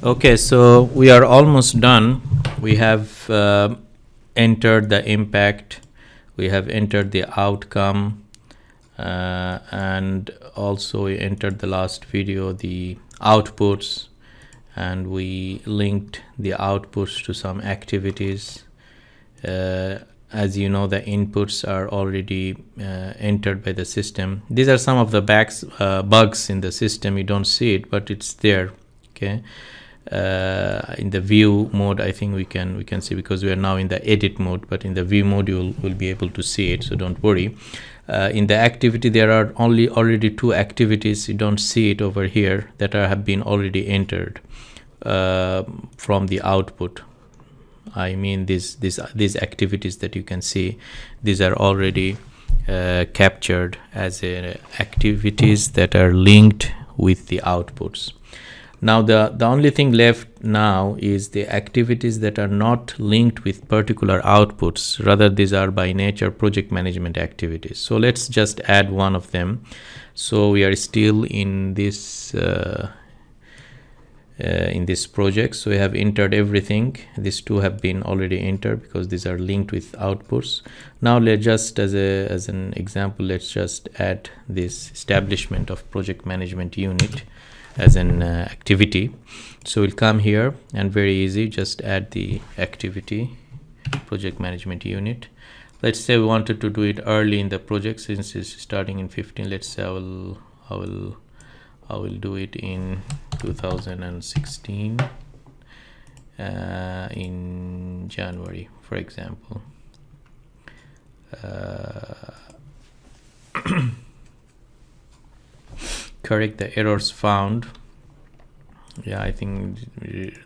Okay, so we are almost done. We have entered the impact, we have entered the outcome, and also we entered the last video the outputs, and we linked the outputs to some activities. As you know, the inputs are already entered by the system. These are some of the bugs in the system. You don't see it, but it's there. Okay. In the view mode, I think we can see, because we are now in the edit mode, but in the view mode you will be able to see it, so don't worry. In the activity, there are already 2 activities. You don't see it over here that have been already entered from the output. I mean these activities that you can see, these are already captured as activities that are linked with the outputs. Now the only thing left now is the activities that are not linked with particular outputs. Rather, these are by nature project management activities. So let's just add one of them. So we are still in this project. So we have entered everything. These 2 have been already entered because these are linked with outputs. Now let's just, as an example, let's just add this establishment of project management unit as an activity. So we'll come here and very easy, just add the activity project management unit. Let's say we wanted to do it early in the project, since it's starting in 15. Let's say I will do it in 2016 in January, for example. Correct the errors found. Yeah, I think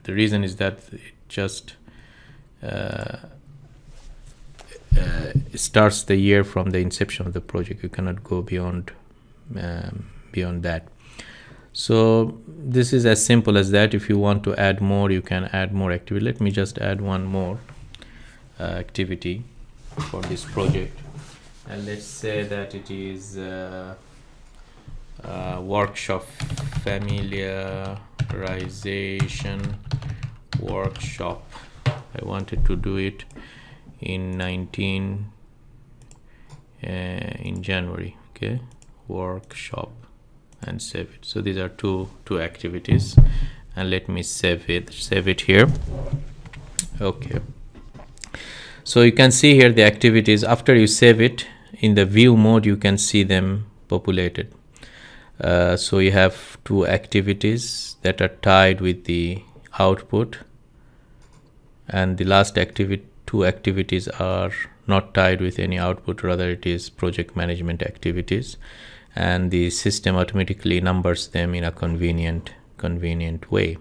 the reason is that it just starts the year from the inception of the project. You cannot go beyond that. So this is as simple as that. If you want to add more, you can add more activity. Let me just add one more activity for this project, and let's say that it is workshop, familiarization workshop. I wanted to do it in January. Okay, workshop, and save it. So these are two activities, and let me save it here. Okay, so you can see here the activities. After you save it in the view mode, you can see them populated. So you have 2 activities that are tied with the output, and the last 2 activities are not tied with any output. Rather, it is project management activities, and the system automatically numbers them in a convenient way.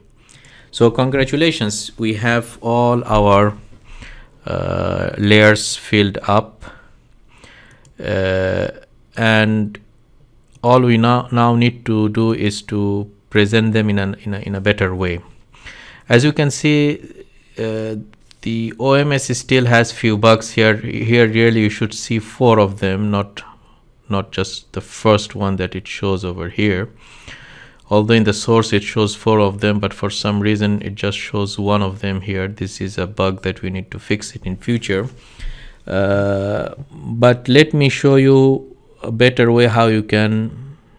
So congratulations, we have all our layers filled up, and all we now need to do is to present them in a better way. As you can see, the OMS still has few bugs here. Really you should see 4 of them, not just the first one that it shows over here. Although in the source it shows 4 of them, but for some reason it just shows 1 of them here. This is a bug that we need to fix it in future. But let me show you a better way how you can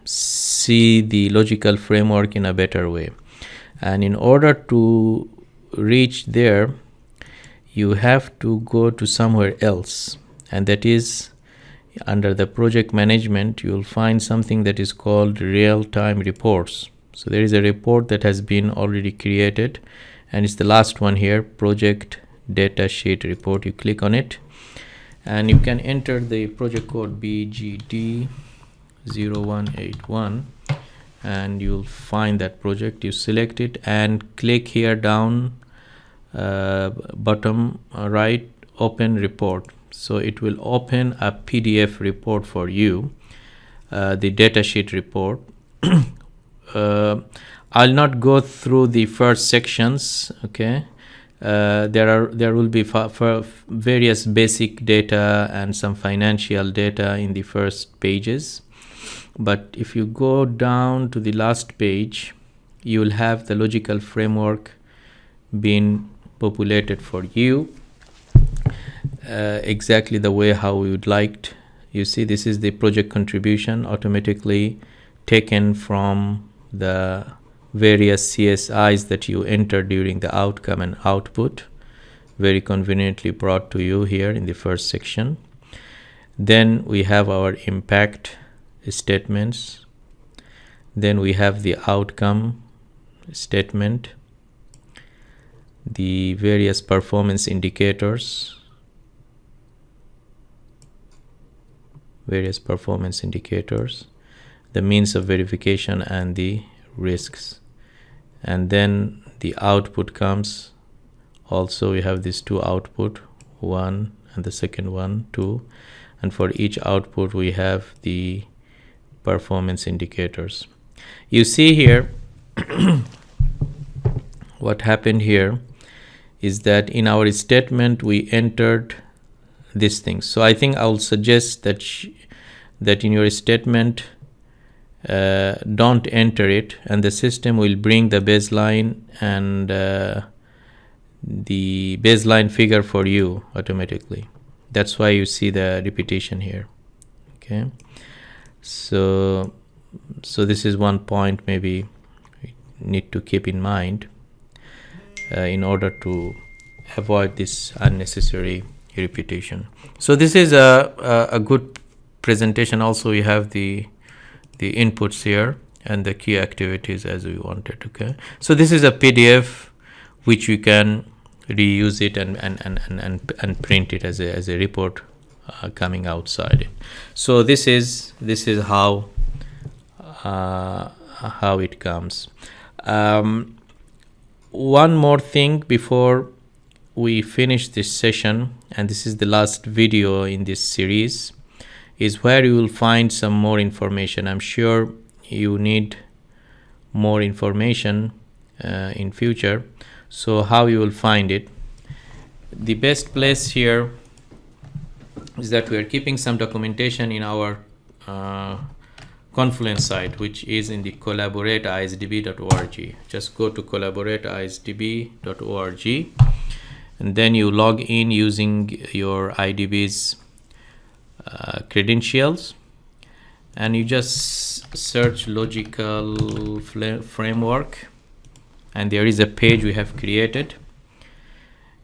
see the logical framework in a better way. And in order to reach there, you have to go to somewhere else, and that is under the project management. You will find something that is called real-time reports. So there is a report that has been already created, and it's the last one here, project data sheet report. You click on it, and you can enter the project code BGD0181, and you'll find that project. You select it and click here down bottom right, open report. So it will open a PDF report for you, the datasheet report. I'll not go through the first sections. Okay, there will be various basic data and some financial data in the first pages, but if you go down to the last page, you will have the logical framework being populated for you exactly the way how we would like. You see, this is the project contribution automatically taken from the various CSIs that you enter during the outcome and output, very conveniently brought to you here in the first section. Then we have our impact statements. Then we have the outcome statement, the various performance indicators, the means of verification and the risks. And then the output comes. Also we have these two output, one and the second one, two. And for each output we have the performance indicators. You see here what happened here is that in our statement we entered these things. So I think I'll suggest that that in your statement don't enter it, and the system will bring the baseline and the baseline figure for you automatically. That's why you see the repetition here. Okay, so this is one point maybe we need to keep in mind in order to avoid this unnecessary repetition. So this is a good presentation. Also we have the inputs here and the key activities as we wanted. Okay, so this is a PDF which we can reuse it and print it as a report coming outside it. So this is how it comes. One more thing before we finish this session, and this is the last video in this series, is where you will find some more information. I'm sure you need more information in future. So how you will find it? The best place here is that we are keeping some documentation in our Confluence site, which is in the collaborate.isdb.org. Just go to collaborate.isdb.org and then you log in using your IDB's credentials, and you just search logical framework, and there is a page we have created,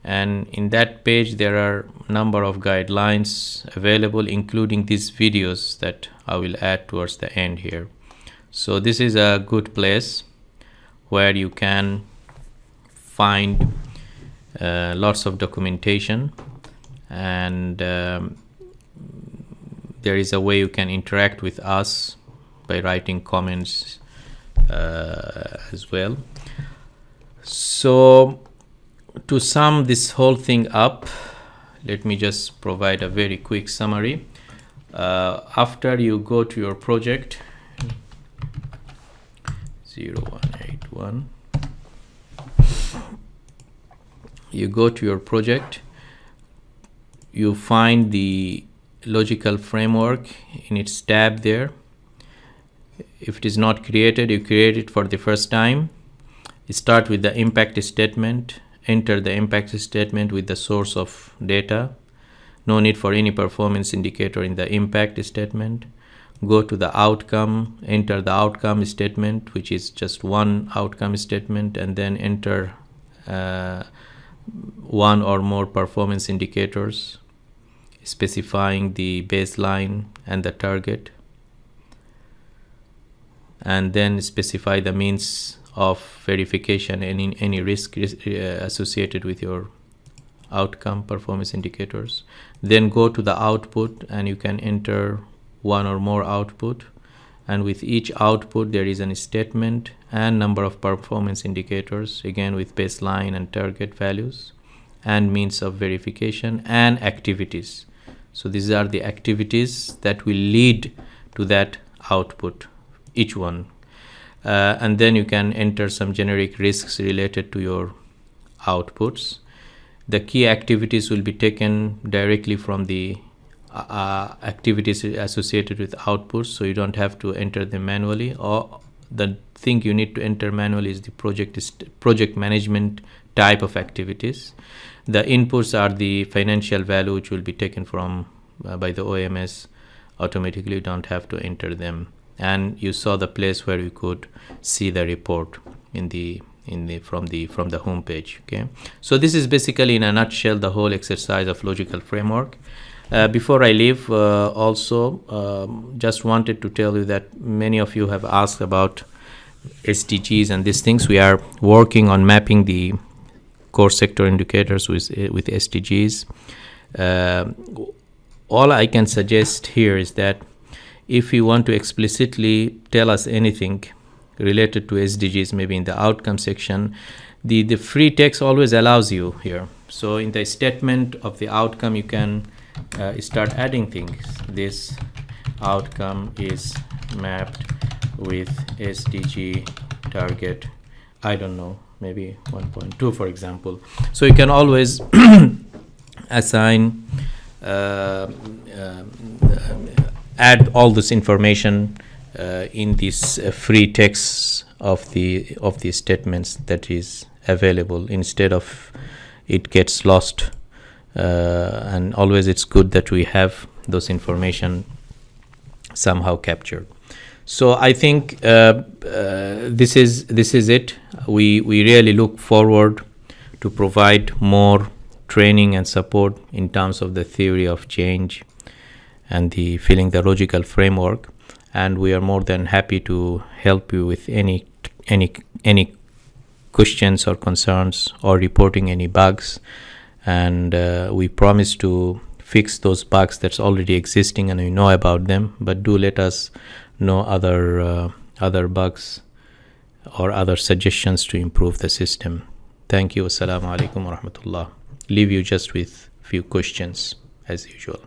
and in that page there are number of guidelines available, including these videos that I will add towards the end here. So this is a good place where you can find lots of documentation, and there is a way you can interact with us by writing comments as well. So to sum this whole thing up, let me just provide a very quick summary. After you go to your project 0181, you go to your project, you find the logical framework in its tab there. If it is not created, you create it for the first time. You start with the impact statement, enter the impact statement with the source of data. No need for any performance indicator in the impact statement. Go to the outcome, enter the outcome statement, which is just one outcome statement, and then enter one or more performance indicators, specifying the baseline and the target, and then specify the means of verification and any risk associated with your outcome performance indicators. Then go to the output, and you can enter one or more output, and with each output there is a statement and number of performance indicators, again with baseline and target values and means of verification and activities. So these are the activities that will lead to that output, each one. And then you can enter some generic risks related to your outputs. The key activities will be taken directly from the activities associated with outputs, so you don't have to enter them manually, or the thing you need to enter manually is the project management type of activities. The inputs are the financial value, which will be taken from by the OMS automatically. You don't have to enter them. And you saw the place where you could see the report from the home page. Okay, so this is basically in a nutshell the whole exercise of logical framework. Before I leave, also just wanted to tell you that many of you have asked about SDGs and these things. We are working on mapping the core sector indicators with SDGs. All I can suggest here is that if you want to explicitly tell us anything related to SDGs, maybe in the outcome section, the free text always allows you here. So in the statement of the outcome, you can start adding things. This outcome is mapped with SDG target, I don't know, maybe 1.2, for example. So you can always assign, add all this information in this free text of the statements that is available, instead of it gets lost. And always it's good that we have those information somehow captured. So I think this is it. We really look forward to provide more training and support in terms of the theory of change and the logical framework, and we are more than happy to help you with any questions or concerns or reporting any bugs. And we promise to fix those bugs that's already existing and we know about them, but do let us know other bugs or other suggestions to improve the system. Thank you. Assalamu alaikum wa rahmatullah. Leave you just with few questions as usual.